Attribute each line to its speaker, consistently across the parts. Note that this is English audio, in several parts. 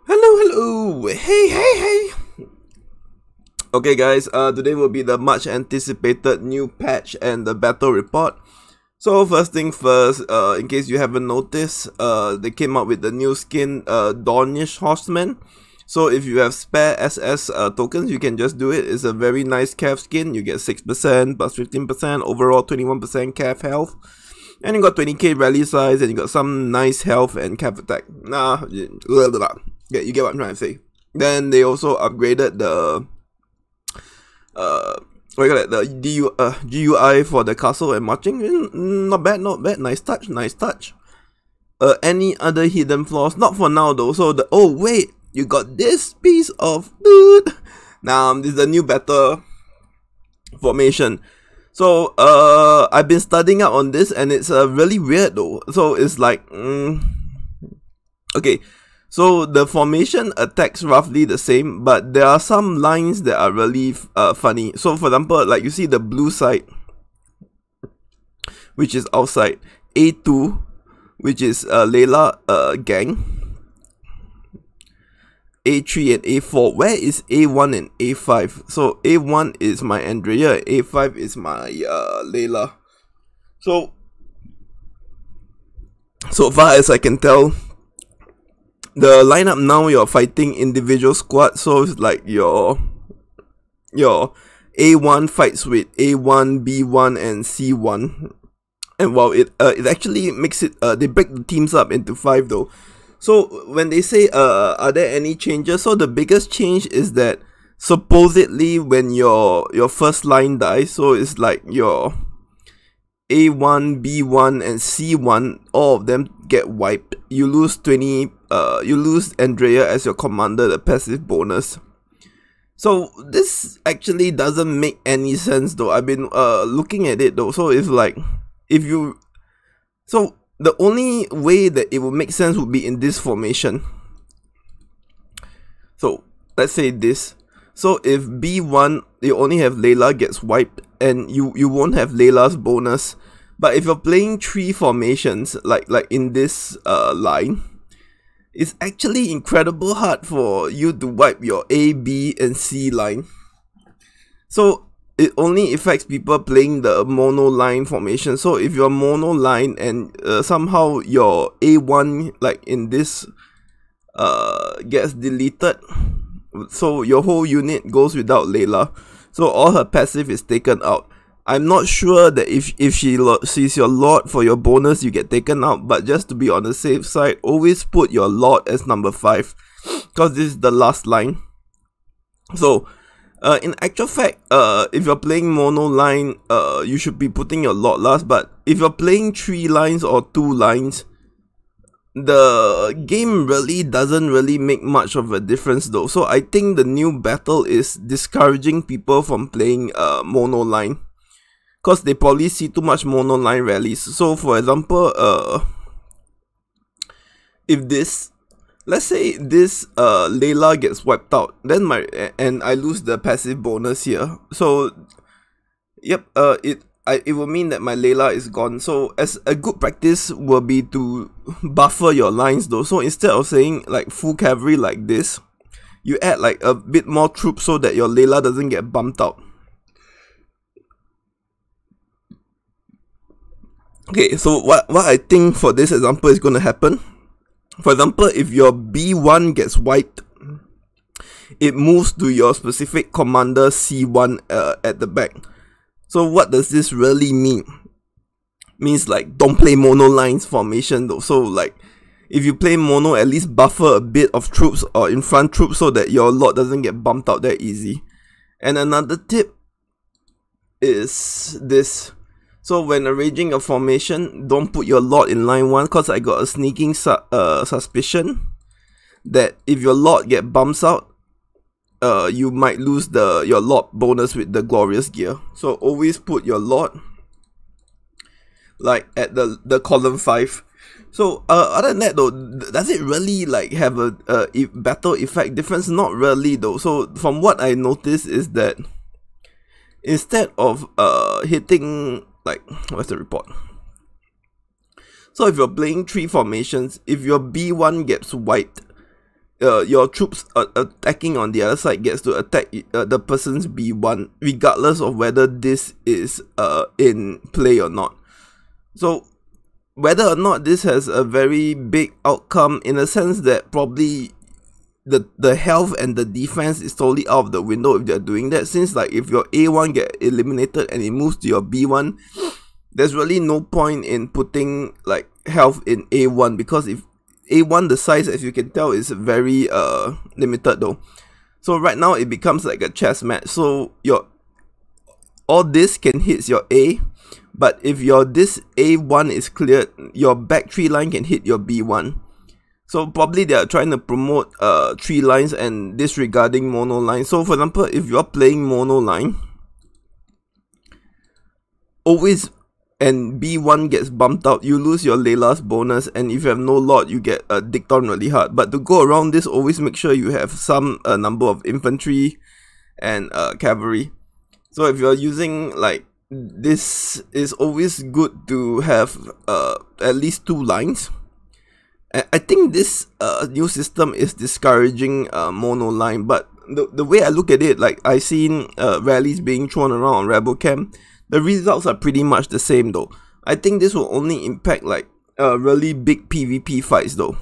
Speaker 1: Hello, hey. Okay guys, today will be the much anticipated new patch and the battle report. So first thing first, in case you haven't noticed, they came up with the new skin, Dornish Horseman. So if you have spare SS tokens, you can just do it. It's a very nice cav skin. You get 6% plus 15%, overall 21% cav health. And you got 20k rally size, and you got some nice health and cav attack. Yeah, you get what I'm trying to say. Then they also upgraded the the GUI for the castle and marching. Not bad, nice touch. Any other hidden flaws? Not for now though. So oh wait, you got this piece of dude. Now this is the new battle formation. So I've been studying up on this, and it's really weird though. So it's like okay, so the formation attacks roughly the same, but there are some lines that are really funny. So for example, like you see the blue side, which is outside, A2, which is Layla gang, A3 and A4. Where is A1 and A5? So A1 is my Andrea, A5 is my Layla. So far as I can tell, the lineup now, you're fighting individual squad. So it's like your A1 fights with A1, B1 and C1. And while it actually makes it, they break the teams up into 5 though. So when they say are there any changes, so the biggest change is that supposedly when your first line dies, so it's like your A1, B1 and C1, all of them get wiped. You lose 20, you lose Andrea as your commander, the passive bonus. So this actually doesn't make any sense though. I've been looking at it though. So it's like, if you, so the only way that it would make sense would be in this formation. So let's say this. So if B1, you only have Layla gets wiped, and you won't have Layla's bonus. But if you're playing 3 formations, like in this line, it's actually incredible hard for you to wipe your A, B and C line. So it only affects people playing the mono line formation. So if you're mono line and somehow your A1, like in this, gets deleted, so your whole unit goes without Layla. So all her passive is taken out. I'm not sure that if she's your Lord for your bonus, you get taken out. But just to be on the safe side, always put your Lord as number 5, because this is the last line. So in actual fact, if you're playing mono line, you should be putting your Lord last. But if you're playing 3 lines or 2 lines, the game really doesn't really make much of a difference though. So I think the new battle is discouraging people from playing mono line, because they probably see too much mono line rallies. So for example, if this, let's say this Layla gets wiped out, then and I lose the passive bonus here. So yep, it will mean that my Layla is gone. So as a good practice will be to buffer your lines though. So instead of saying like full cavalry like this, you add like a bit more troops so that your Layla doesn't get bumped out. Okay, so what I think for this example is going to happen. For example, if your B1 gets wiped, it moves to your specific commander C1 at the back. So what does this really mean? Means like don't play mono lines formation though. So like if you play mono, at least buffer a bit of troops or in front troops so that your Lord doesn't get bumped out that easy. And another tip is this. So when arranging a formation, don't put your Lord in line 1, because I got a sneaking suspicion that if your Lord get bumps out, you might lose your Lord bonus with the glorious gear. So always put your Lord like at the column 5. So other than that though, does it really like have a battle effect difference? Not really though. So from what I noticed is that instead of hitting, like, what's the report? So if you're playing 3 formations, if your B1 gets wiped your troops attacking on the other side gets to attack the person's B1, regardless of whether this is in play or not. So whether or not this has a very big outcome, in a sense that probably the health and the defense is totally out of the window if they're doing that, since like if your A1 get eliminated and it moves to your B1, there's really no point in putting like health in A1, because if A1, the size, as you can tell, is very limited though. So right now it becomes like a chess match. So all this can hit your A, but if this A1 is cleared, your back 3 line can hit your B1. So probably they are trying to promote 3 lines and disregarding mono line. So for example, if you are playing mono line, always, and B1 gets bumped out, you lose your Layla's bonus, and if you have no lot, you get dicked on really hard. But to go around this, always make sure you have some number of infantry and cavalry. So if you're using like this, is always good to have at least 2 lines. I think this new system is discouraging mono line, but the way I look at it, like I seen rallies being thrown around on Rebel Camp, the results are pretty much the same though. I think this will only impact like really big PvP fights though.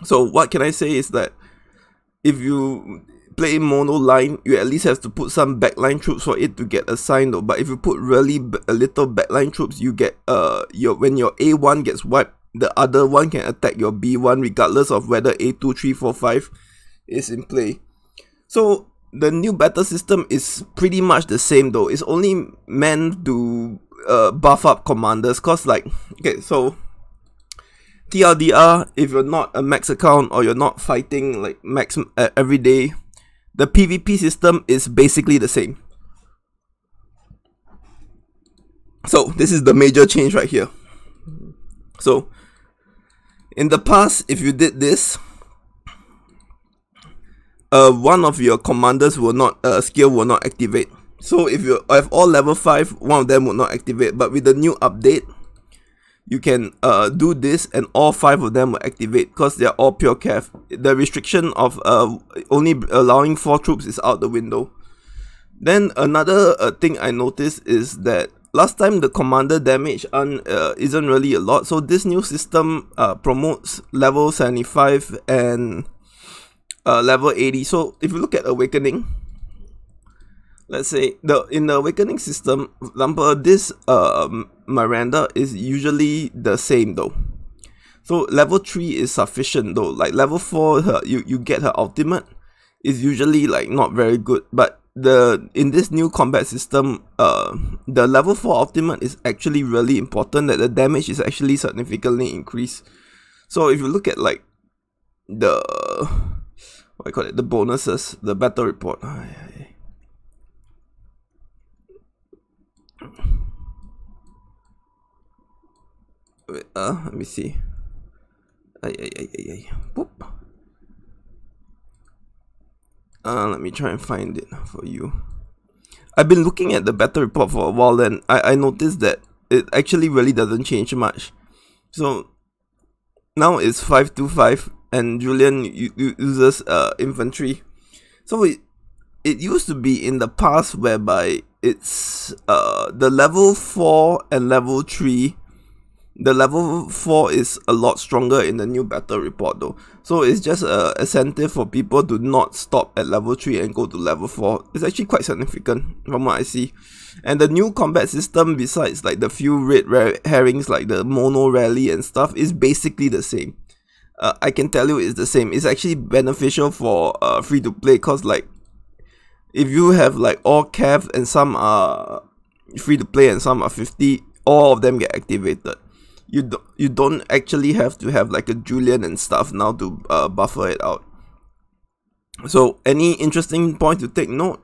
Speaker 1: So what can I say is that if you play mono line, you at least have to put some backline troops for it to get assigned though. But if you put really a little backline troops, you get when your A1 gets wiped, the other one can attack your B1 regardless of whether A2, 3, 4, 5 is in play. So the new battle system is pretty much the same though. It's only meant to buff up commanders, cause like, okay, so TLDR, if you're not a max account or you're not fighting like max every day, the PvP system is basically the same. So this is the major change right here. So in the past, if you did this, one of your commanders will not skill will not activate. So if you have all level 5, one of them will not activate. But with the new update, you can do this and all 5 of them will activate, because they are all pure cav. The restriction of only allowing 4 troops is out the window. Then another thing I noticed is that last time the commander damage isn't really a lot, so this new system promotes level 75 and level 80. So if you look at Awakening, let's say in the Awakening system, for example, this Miranda is usually the same though. So level 3 is sufficient though. Like level 4, you get her ultimate is usually like not very good, but in this new combat system, the level 4 ultimate is actually really important, that the damage is actually significantly increased. So if you look at like the what I call it, the bonuses, the battle report. Wait, let me see. Boop. Let me try and find it for you. I've been looking at the battle report for a while, and I noticed that it actually really doesn't change much. So now it's 525, and Julian uses infantry. So it used to be in the past whereby it's the level 4 and level 3. The level 4 is a lot stronger in the new battle report though. So it's just an incentive for people to not stop at level 3 and go to level 4. It's actually quite significant from what I see. And the new combat system, besides like the few red herrings like the mono rally and stuff, is basically the same. I can tell you it's the same. It's actually beneficial for free to play, cause like if you have like all cav and some are free to play and some are 50, all of them get activated. You don't actually have to have like a Julian and stuff now to buffer it out. So any interesting point to take note?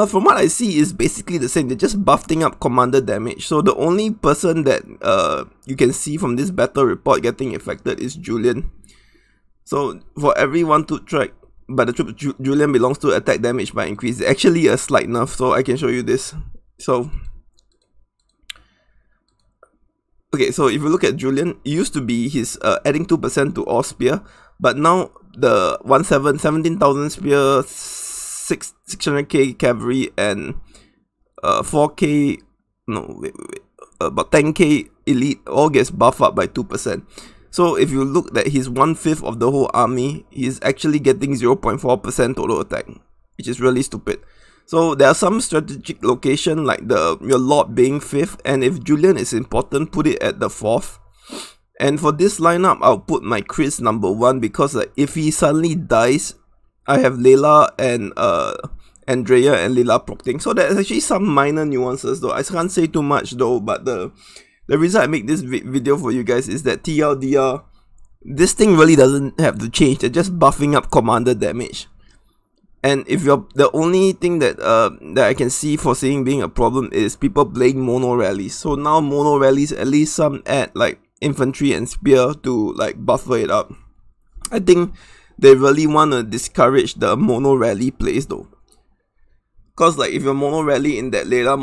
Speaker 1: From what I see, is basically the same. They're just buffing up commander damage. So the only person that you can see from this battle report getting affected is Julian. So for every 1-2 track by the troop Julian belongs to, attack damage by increase. It's actually a slight nerf, so I can show you this. So okay, so if you look at Julian, it used to be his adding 2% to all spear, but now the 17,000 spear, 600k cavalry, and 4k, no wait, about 10k elite all gets buffed up by 2%. So if you look at his 1/5 of the whole army, he's actually getting 0.4% total attack, which is really stupid. So there are some strategic location like your lord being 5th, and if Julian is important, put it at the 4th. And for this lineup, I'll put my Chris number 1 because if he suddenly dies, I have Layla and Andrea and Lila procting. So there's actually some minor nuances though. I can't say too much though, but the reason I make this video for you guys is that TLDR, this thing really doesn't have to change. They're just buffing up commander damage. And if you're the only thing that I can see foreseeing being a problem is people playing mono rallies. So now mono rallies, at least some add like infantry and spear to like buffer it up. I think they really want to discourage the mono rally plays though. Cause like if you're mono rally in that Layla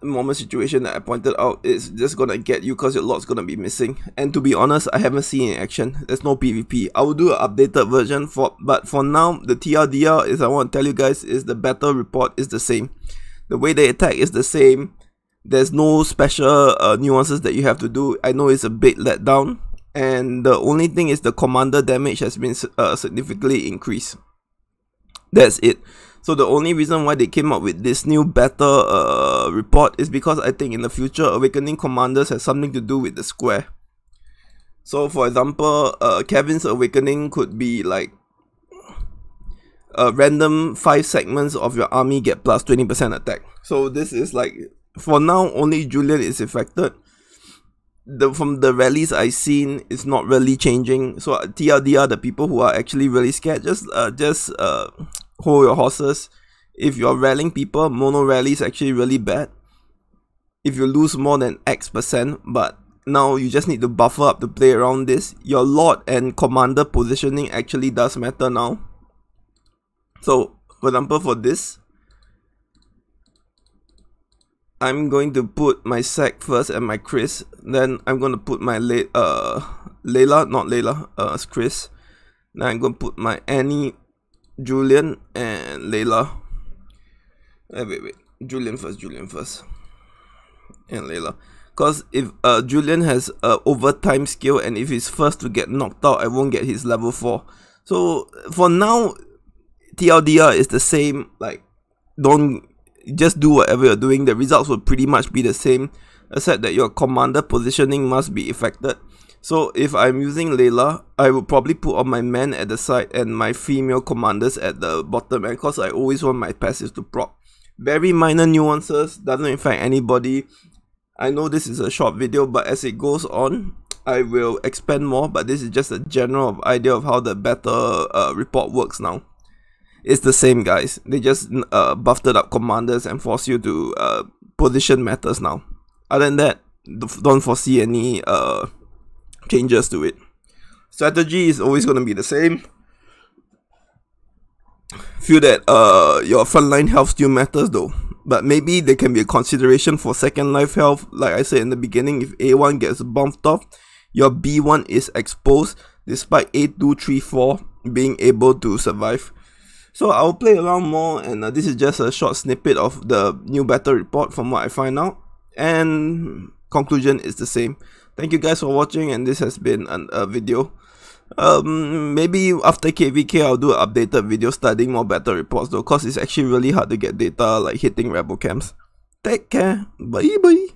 Speaker 1: mono situation that I pointed out, it's just gonna get you cause your lord's gonna be missing. And to be honest, I haven't seen it in action. There's no PvP. I will do an updated version but for now, the TLDR is I want to tell you guys is the battle report is the same. The way they attack is the same. There's no special nuances that you have to do. I know it's a bit let down, and the only thing is the commander damage has been significantly increased. That's it. So the only reason why they came up with this new battle report is because I think in the future awakening commanders has something to do with the square. So for example, Kevin's awakening could be like random 5 segments of your army get plus 20% attack. So this is like, for now only Julian is affected. From the rallies I've seen, it's not really changing. So TLDR, the people who are actually really scared, just hold your horses. If you're rallying people, mono rally is actually really bad if you lose more than X%, but now you just need to buffer up to play around this. Your lord and commander positioning actually does matter now. So for example, for this, I'm going to put my Sack first and my Chris, then I'm going to put my Chris, then I'm going to put my Annie, Julian, and Layla. Wait, Julian first, and Layla. Cause if Julian has overtime skill, and if he's first to get knocked out, I won't get his level 4. So for now, TLDR is the same. Like, don't just do whatever you're doing. The results will pretty much be the same, except that your commander positioning must be affected. So if I'm using Layla, I will probably put all my men at the side and my female commanders at the bottom, and cause I always want my passives to proc. Very minor nuances, doesn't affect anybody. I know this is a short video, but as it goes on, I will expand more, but this is just a general idea of how the battle report works now. It's the same, guys. They just buffed up commanders and force you to position matters now. Other than that, don't foresee any changes to it. Strategy is always going to be the same. Feel that your frontline health still matters though, but maybe there can be a consideration for second life health. Like I said in the beginning, if A1 gets bumped off, your B1 is exposed despite A2, 3, 4 being able to survive. So I'll play around more, and this is just a short snippet of the new battle report from what I find out, and conclusion is the same. Thank you guys for watching, and this has been a video. Maybe after KVK I'll do an updated video studying more battle reports though, cause it's actually really hard to get data like hitting rebel camps. Take care, bye bye.